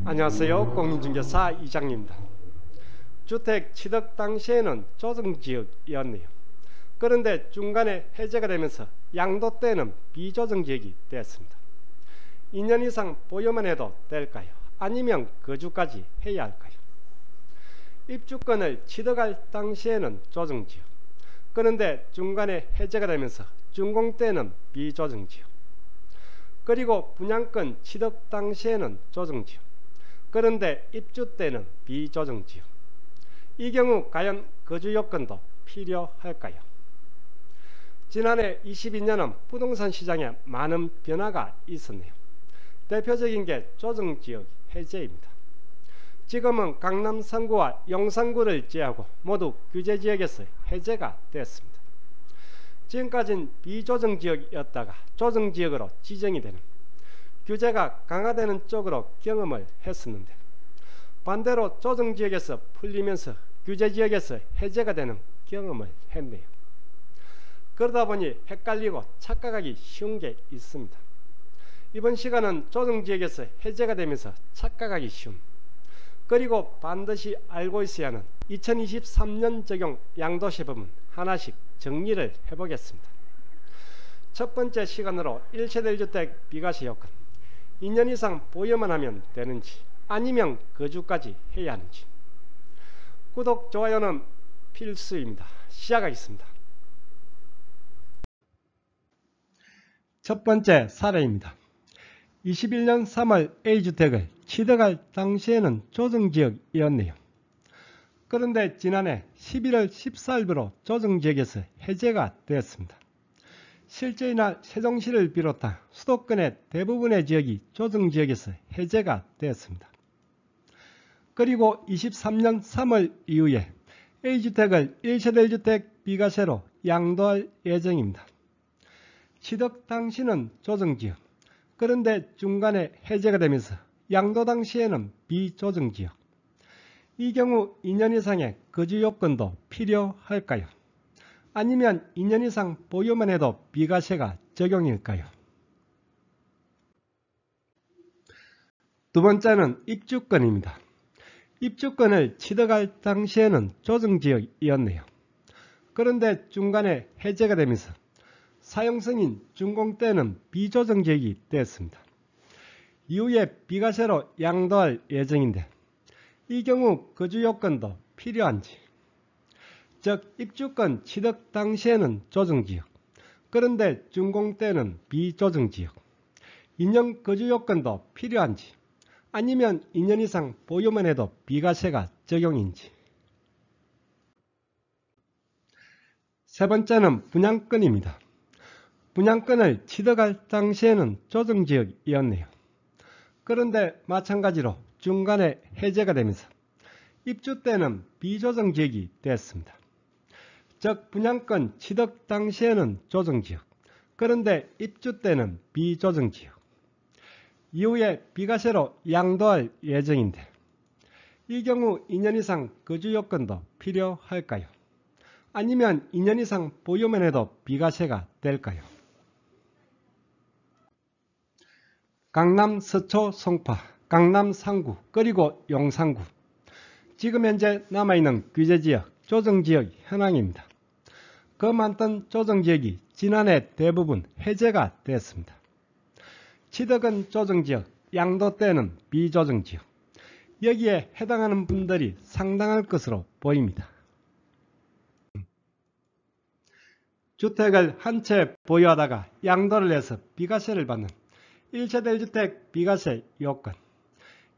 안녕하세요. 공인중개사 이장입니다. 주택 취득 당시에는 조정지역이었네요. 그런데 중간에 해제가 되면서 양도 때는 비조정지역이 되었습니다. 2년 이상 보유만 해도 될까요? 아니면 거주까지 해야 할까요? 입주권을 취득할 당시에는 조정지역, 그런데 중간에 해제가 되면서 준공 때는 비조정지역, 그리고 분양권 취득 당시에는 조정지역, 그런데 입주 때는 비조정지역. 이 경우 과연 거주 요건도 필요할까요? 지난해 22년은 부동산 시장에 많은 변화가 있었네요. 대표적인 게 조정지역 해제입니다. 지금은 강남 3구와 용산구를 제외하고 모두 규제지역에서 해제가 됐습니다. 지금까지는 비조정지역이었다가 조정지역으로 지정이 되는, 규제가 강화되는 쪽으로 경험을 했었는데, 반대로 조정지역에서 풀리면서 규제지역에서 해제가 되는 경험을 했네요. 그러다 보니 헷갈리고 착각하기 쉬운 게 있습니다. 이번 시간은 조정지역에서 해제가 되면서 착각하기 쉬운, 그리고 반드시 알고 있어야 하는 2023년 적용 양도세 부분 하나씩 정리를 해보겠습니다. 첫 번째 시간으로 1세대 1주택 비과세 요건, 2년 이상 보유만 하면 되는지 아니면 거주까지 해야 하는지. 구독, 좋아요는 필수입니다. 시작하겠습니다. 첫 번째 사례입니다. 21년 3월 A주택을 취득할 당시에는 조정지역이었네요. 그런데 지난해 11월 14일부로 조정지역에서 해제가 되었습니다. 실제 이날 세종시를 비롯한 수도권의 대부분의 지역이 조정지역에서 해제가 되었습니다. 그리고 23년 3월 이후에 A주택을 1세대 1주택 비과세로 양도할 예정입니다. 취득 당시는 조정지역, 그런데 중간에 해제가 되면서 양도 당시에는 비조정지역. 이 경우 2년 이상의 거주 요건도 필요할까요? 아니면 2년 이상 보유만 해도 비과세가 적용일까요? 두 번째는 입주권입니다. 입주권을 취득할 당시에는 조정지역이었네요. 그런데 중간에 해제가 되면서 사용승인 준공 때는 비조정지역이 되었습니다. 이후에 비과세로 양도할 예정인데, 이 경우 거주 요건도 필요한지, 즉 입주권 취득 당시에는 조정지역, 그런데 준공 때는 비조정지역, 2년 거주 요건도 필요한지, 아니면 2년 이상 보유만 해도 비과세가 적용인지. 세 번째는 분양권입니다. 분양권을 취득할 당시에는 조정지역이었네요. 그런데 마찬가지로 중간에 해제가 되면서 입주 때는 비조정지역이 됐습니다. 즉 분양권 취득 당시에는 조정지역, 그런데 입주 때는 비조정지역. 이후에 비과세로 양도할 예정인데, 이 경우 2년 이상 거주 요건도 필요할까요? 아니면 2년 이상 보유만 해도 비과세가 될까요? 강남 서초 송파, 강남 상구, 그리고 용산구. 지금 현재 남아있는 규제지역, 조정지역 현황입니다. 그 많던 조정지역이 지난해 대부분 해제가 됐습니다. 취득은 조정지역, 양도 때는 비조정지역. 여기에 해당하는 분들이 상당할 것으로 보입니다. 주택을 한 채 보유하다가 양도를 해서 비과세를 받는 1세대 1주택 비과세 요건,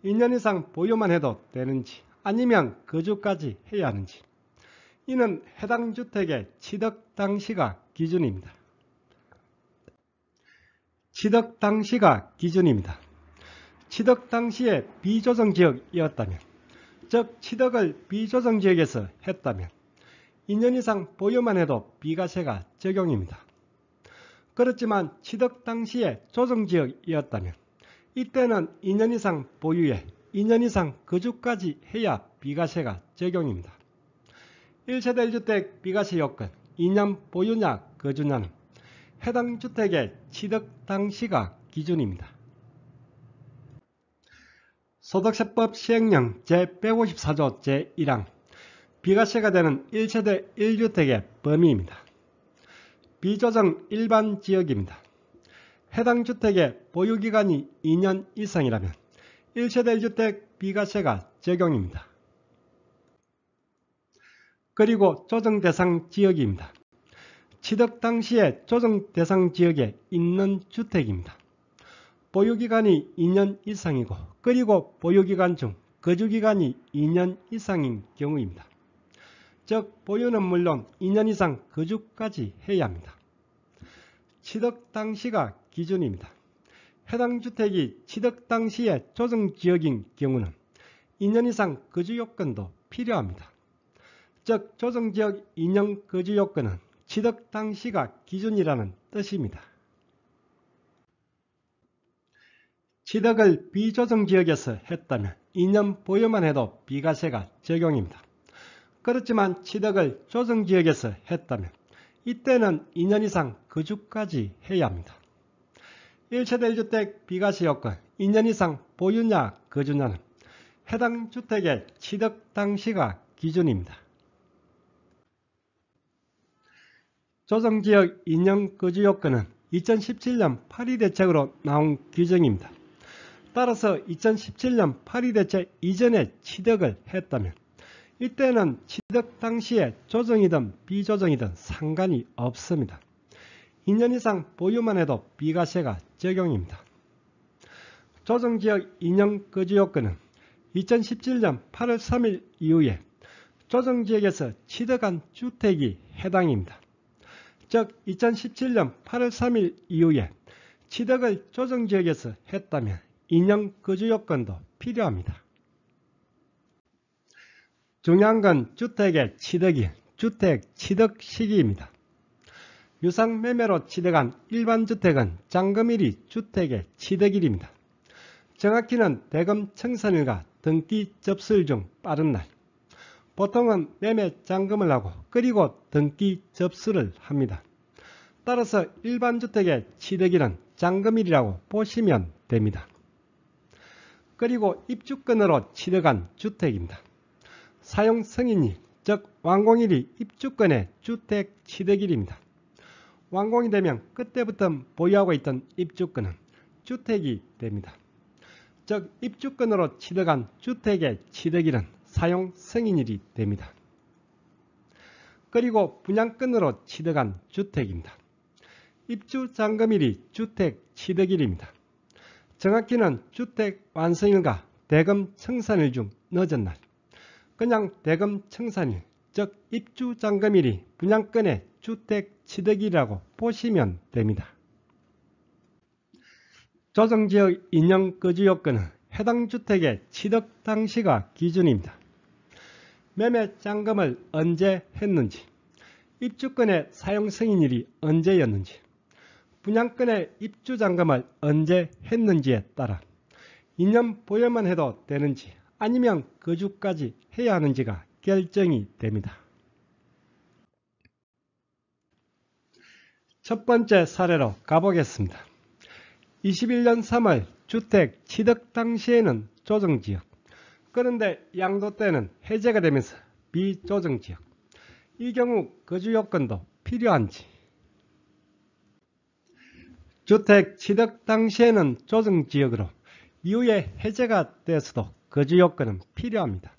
2년 이상 보유만 해도 되는지 아니면 거주까지 해야 하는지. 이는 해당 주택의 취득 당시가 기준입니다. 취득 당시가 기준입니다. 취득 당시에 비조정지역이었다면, 즉 취득을 비조정지역에서 했다면 2년 이상 보유만 해도 비과세가 적용입니다. 그렇지만 취득 당시에 조정지역이었다면 이때는 2년 이상 보유에 2년 이상 거주까지 해야 비과세가 적용입니다. 1세대 1주택 비과세 요건 2년 보유냐 거주냐는 해당 주택의 취득 당시가 기준입니다. 소득세법 시행령 제154조 제1항 비과세가 되는 1세대 1주택의 범위입니다. 비조정 일반 지역입니다. 해당 주택의 보유기간이 2년 이상이라면 1세대 1주택 비과세가 적용입니다. 그리고 조정 대상 지역입니다. 취득 당시에 조정 대상 지역에 있는 주택입니다. 보유기간이 2년 이상이고 그리고 보유기간 중 거주기간이 2년 이상인 경우입니다. 즉 보유는 물론 2년 이상 거주까지 해야 합니다. 취득 당시가 기준입니다. 해당 주택이 취득 당시에 조정지역인 경우는 2년 이상 거주요건도 필요합니다. 즉 조정지역 2년 거주요건은 취득 당시가 기준이라는 뜻입니다. 취득을 비조정지역에서 했다면 2년 보유만 해도 비과세가 적용입니다. 그렇지만 취득을 조정지역에서 했다면 이때는 2년 이상 거주까지 해야 합니다. 1세대 1주택 비과세 요건 2년 이상 보유냐 거주냐는 해당 주택의 취득 당시가 기준입니다. 조정지역 2년 거주 요건은 2017년 8.2 대책으로 나온 규정입니다. 따라서 2017년 8.2 대책 이전에 취득을 했다면 이때는 취득 당시에 조정이든 비조정이든 상관이 없습니다. 2년 이상 보유만 해도 비과세가 적용입니다. 조정지역 2년 거주 요건은 2017년 8월 3일 이후에 조정지역에서 취득한 주택이 해당입니다. 즉 2017년 8월 3일 이후에 취득을 조정지역에서 했다면 2년 거주 요건도 필요합니다. 중요한 건 주택의 취득일, 주택 취득 시기입니다. 유상매매로 취득한 일반주택은 잔금일이 주택의 취득일입니다. 정확히는 대금 청산일과 등기 접수일 중 빠른 날. 보통은 매매 잔금을 하고 그리고 등기 접수를 합니다. 따라서 일반주택의 취득일은 잔금일이라고 보시면 됩니다. 그리고 입주권으로 취득한 주택입니다. 사용 승인일, 즉 완공일이 입주권의 주택 취득일입니다. 완공이 되면 그때부터 보유하고 있던 입주권은 주택이 됩니다. 즉 입주권으로 취득한 주택의 취득일은 사용 승인일이 됩니다. 그리고 분양권으로 취득한 주택입니다. 입주 잔금일이 주택 취득일입니다. 정확히는 주택 완성일과 대금 청산일 중 늦은 날, 그냥 대금 청산일, 즉 입주 잔금일이 분양권의 주택 취득일이라고 보시면 됩니다. 조정지역 2년 거주 요건은 해당 주택의 취득 당시가 기준입니다. 매매 잔금을 언제 했는지, 입주권의 사용 승인일이 언제였는지, 분양권의 입주 잔금을 언제 했는지에 따라 2년 보유만 해도 되는지 아니면 거주까지 해야 하는지가 결정이 됩니다. 첫 번째 사례로 가보겠습니다. 21년 3월 주택 취득 당시에는 조정지역, 그런데 양도 때는 해제가 되면서 비조정지역, 이 경우 거주요건도 필요한지, 주택 취득 당시에는 조정지역으로 이후에 해제가 되어서도 거주요건은 필요합니다.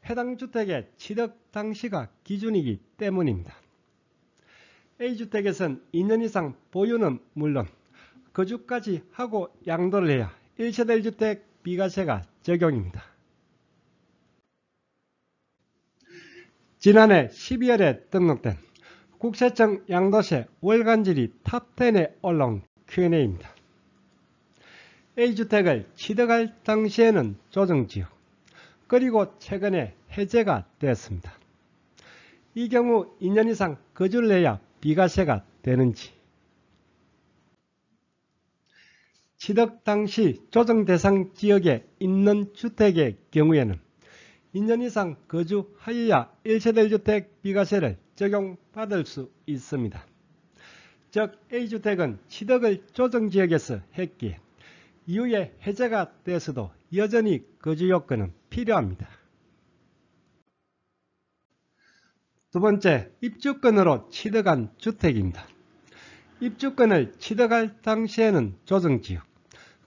해당 주택의 취득 당시가 기준이기 때문입니다. A주택에선 2년 이상 보유는 물론 거주까지 하고 양도를 해야 1세대 1주택 비과세가 적용입니다. 지난해 12월에 등록된 국세청 양도세 월간질이 탑10에 올라온 Q&A입니다. A주택을 취득할 당시에는 조정지역, 그리고 최근에 해제가 되었습니다. 이 경우 2년 이상 거주를 해야 비과세가 되는지, 취득 당시 조정 대상 지역에 있는 주택의 경우에는 2년 이상 거주하여야 1세대 1주택 비과세를 적용받을 수 있습니다. 즉 A주택은 취득을 조정지역에서 했기에 이후에 해제가 돼서도 여전히 거주 요건은 필요합니다. 두 번째, 입주권으로 취득한 주택입니다. 입주권을 취득할 당시에는 조정지역,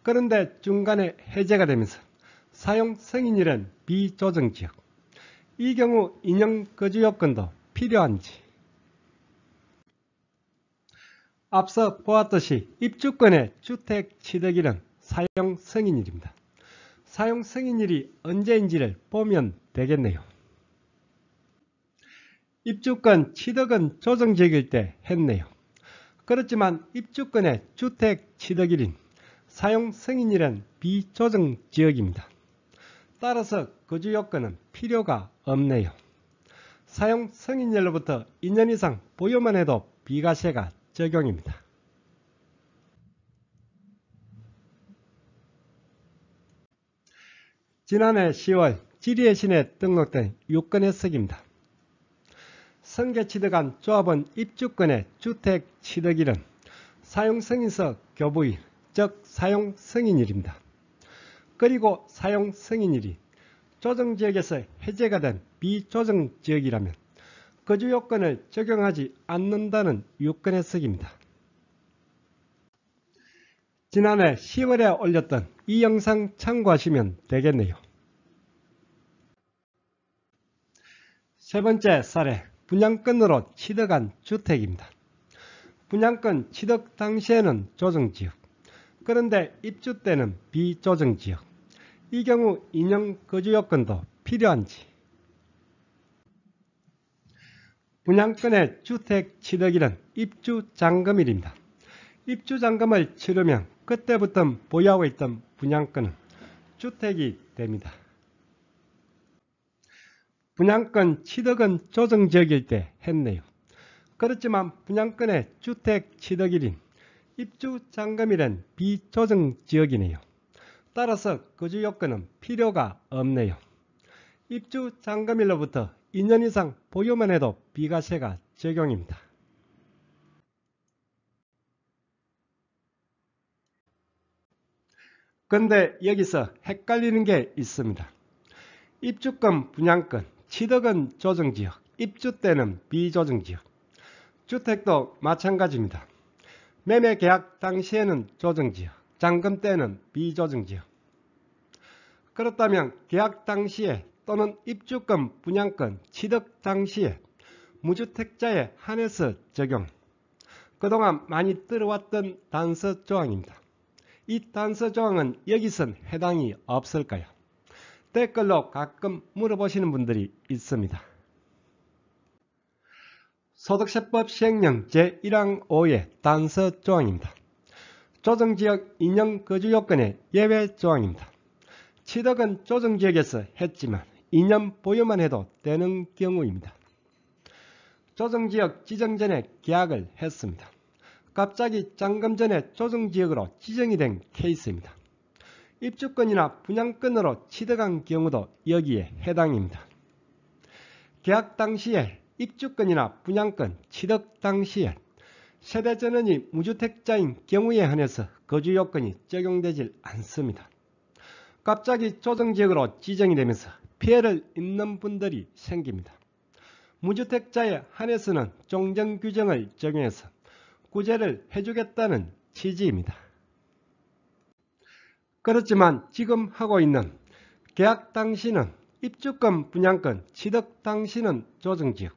그런데 중간에 해제가 되면서 사용 승인일은 비조정지역, 이 경우 인용 거주 요건도 필요한지. 앞서 보았듯이 입주권의 주택 취득일은 사용 승인일입니다. 사용 승인일이 언제인지를 보면 되겠네요. 입주권 취득은 조정지역일 때 했네요. 그렇지만 입주권의 주택 취득일인 사용 승인일은 비조정지역입니다. 따라서 거주 요건은 필요가 없네요. 사용 승인일로부터 2년 이상 보유만 해도 비과세가 적용입니다. 지난해 10월 지리해신에 등록된 유권해석입니다. 승계 취득한 조합원 입주권의 주택 취득일은 사용승인서 교부일, 즉 사용승인일입니다. 그리고 사용승인일이 조정지역에서 해제가 된 비조정지역이라면 거주 요건을 적용하지 않는다는 유권해석입니다. 지난해 10월에 올렸던 이 영상 참고하시면 되겠네요. 세 번째 사례, 분양권으로 취득한 주택입니다. 분양권 취득 당시에는 조정지역, 그런데 입주 때는 비조정지역, 이 경우 인용 거주 요건도 필요한지. 분양권의 주택 취득일은 입주잔금일입니다. 입주잔금을 치르면 그때부터 보유하고 있던 분양권은 주택이 됩니다. 분양권 취득은 조정지역일 때 했네요. 그렇지만 분양권의 주택 취득일인 입주잔금일은 비조정지역이네요. 따라서 거주 요건은 필요가 없네요. 입주잔금일로부터 2년 이상 보유만 해도 비과세가 적용입니다. 그런데 여기서 헷갈리는 게 있습니다. 입주권, 분양권, 취득은 조정지역, 입주 때는 비조정지역. 주택도 마찬가지입니다. 매매 계약 당시에는 조정지역, 잔금 때는 비조정지역. 그렇다면 계약 당시에 또는 입주권, 분양권, 취득 당시에 무주택자에 한해서 적용. 그동안 많이 들어왔던 단서 조항입니다. 이 단서 조항은 여기선 해당이 없을까요? 댓글로 가끔 물어보시는 분들이 있습니다. 소득세법 시행령 제1항 5의 단서 조항입니다. 조정지역 인용 거주 요건의 예외 조항입니다. 취득은 조정지역에서 했지만 2년 보유만 해도 되는 경우입니다. 조정지역 지정 전에 계약을 했습니다. 갑자기 잔금 전에 조정지역으로 지정이 된 케이스입니다. 입주권이나 분양권으로 취득한 경우도 여기에 해당입니다. 계약 당시에 입주권이나 분양권 취득 당시에 세대전원이 무주택자인 경우에 한해서 거주 요건이 적용되질 않습니다. 갑자기 조정지역으로 지정이 되면서 피해를 입는 분들이 생깁니다. 무주택자에 한해서는 종전규정을 적용해서 구제를 해주겠다는 취지입니다. 그렇지만 지금 하고 있는 계약 당시는 입주권, 분양권, 취득 당시는 조정지역,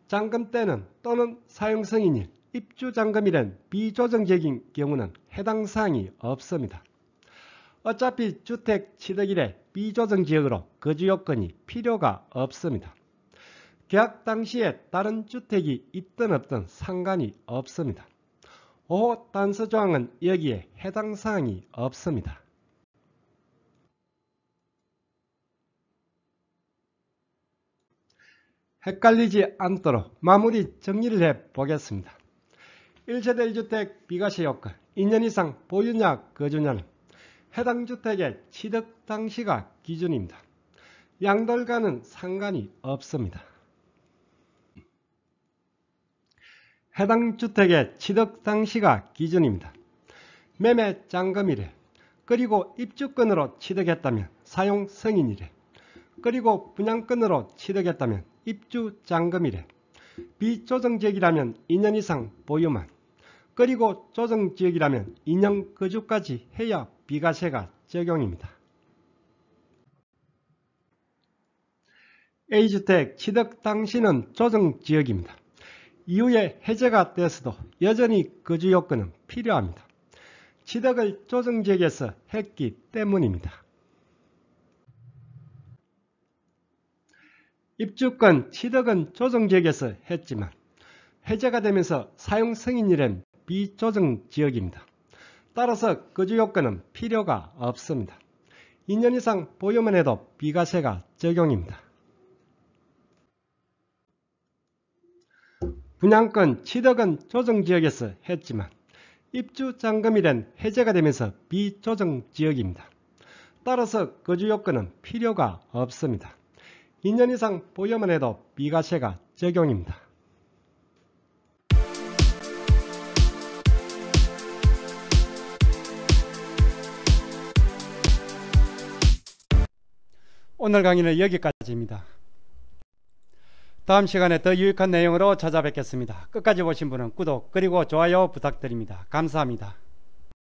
잔금 때는 또는 사용승인일, 입주잔금일은 비조정지역인 경우는 해당 사항이 없습니다. 어차피 주택 취득일에 비조정지역으로 거주 요건이 필요가 없습니다. 계약 당시에 다른 주택이 있든 없든 상관이 없습니다. 5호 단서 조항은 여기에 해당 사항이 없습니다. 헷갈리지 않도록 마무리 정리를 해 보겠습니다. 1세대 1주택 비과세 요건 2년 이상 보유냐 거주냐는 해당 주택의 취득 당시가 기준입니다. 양돌과는 상관이 없습니다. 해당 주택의 취득 당시가 기준입니다. 매매 잔금일에 그리고 입주권으로 취득했다면 사용 승인이래. 그리고 분양권으로 취득했다면 입주잔금이래. 비조정지역이라면 2년 이상 보유만, 그리고 조정지역이라면 2년 거주까지 해야 비과세가 적용입니다. A주택 취득 당시는 조정지역입니다. 이후에 해제가 됐어도 여전히 거주요건은 필요합니다. 취득을 조정지역에서 했기 때문입니다. 입주권 취득은 조정지역에서 했지만 해제가 되면서 사용 승인이란 비조정지역입니다. 따라서 거주요건은 필요가 없습니다. 2년 이상 보유만 해도 비과세가 적용입니다. 분양권 취득은 조정지역에서 했지만 입주잔금이란 해제가 되면서 비조정지역입니다. 따라서 거주요건은 필요가 없습니다. 2년 이상 보유만 해도 비과세가 적용입니다. 오늘 강의는 여기까지입니다. 다음 시간에 더 유익한 내용으로 찾아뵙겠습니다. 끝까지 보신 분은 구독 그리고 좋아요 부탁드립니다. 감사합니다.